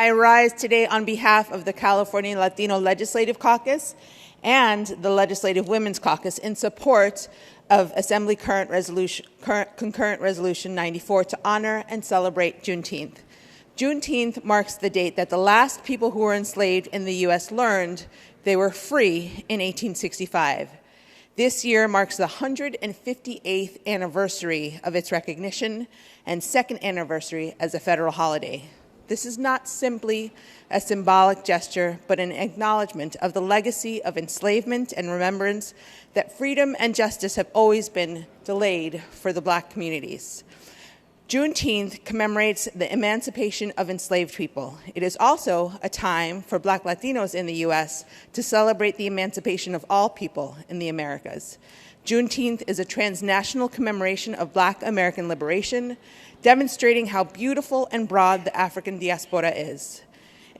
I rise today on behalf of the California Latino Legislative Caucus and the Legislative Women's Caucus in support of Assembly Concurrent Resolution 94 to honor and celebrate Juneteenth. Juneteenth marks the date that the last people who were enslaved in the U.S. learned they were free in 1865. This year marks the 158th anniversary of its recognition and second anniversary as a federal holiday. This is not simply a symbolic gesture, but an acknowledgement of the legacy of enslavement and remembrance that freedom and justice have always been delayed for the Black communities. Juneteenth commemorates the emancipation of enslaved people. It is also a time for Black Latinos in the U.S. to celebrate the emancipation of all people in the Americas. Juneteenth is a transnational commemoration of Black American liberation, demonstrating how beautiful and broad the African diaspora is.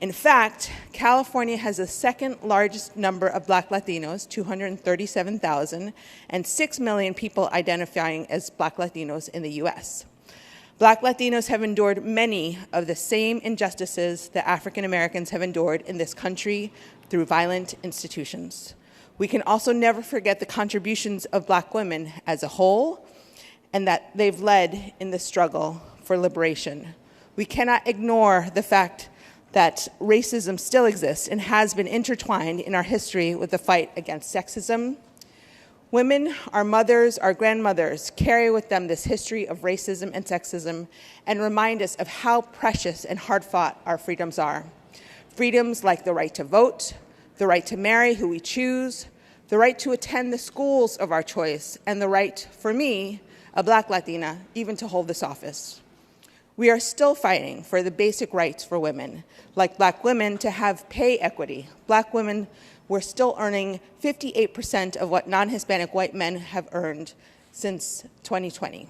In fact, California has the second largest number of Black Latinos, 237,000, and 6 million people identifying as Black Latinos in the U.S. Black Latinos have endured many of the same injustices that African Americans have endured in this country through violent institutions. We can also never forget the contributions of Black women as a whole and that they've led in the struggle for liberation. We cannot ignore the fact that racism still exists and has been intertwined in our history with the fight against sexism. Women, our mothers, our grandmothers, carry with them this history of racism and sexism and remind us of how precious and hard-fought our freedoms are. Freedoms like the right to vote, the right to marry who we choose, the right to attend the schools of our choice, and the right, for me, a Black Latina, even to hold this office. We are still fighting for the basic rights for women, like Black women to have pay equity. Black women were still earning 58% of what non-Hispanic white men have earned since 2020.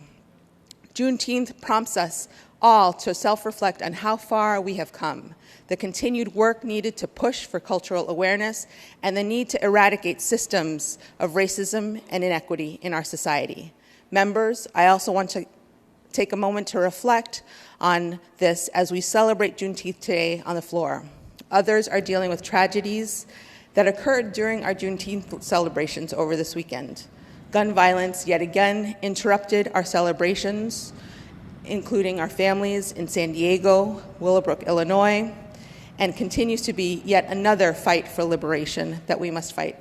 Juneteenth prompts us all to self-reflect on how far we have come, the continued work needed to push for cultural awareness, and the need to eradicate systems of racism and inequity in our society. Members, I also want to take a moment to reflect on this as we celebrate Juneteenth today on the floor. Others are dealing with tragedies that occurred during our Juneteenth celebrations over this weekend. Gun violence yet again interrupted our celebrations, including our families in San Diego, Willowbrook, Illinois, and continues to be yet another fight for liberation that we must fight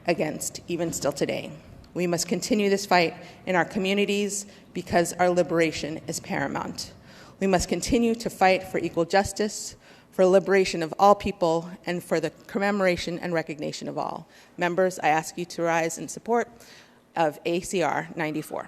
against, even still today. We must continue this fight in our communities because our liberation is paramount. We must continue to fight for equal justice, for liberation of all people, and for the commemoration and recognition of all. Members, I ask you to rise in support of ACR 94.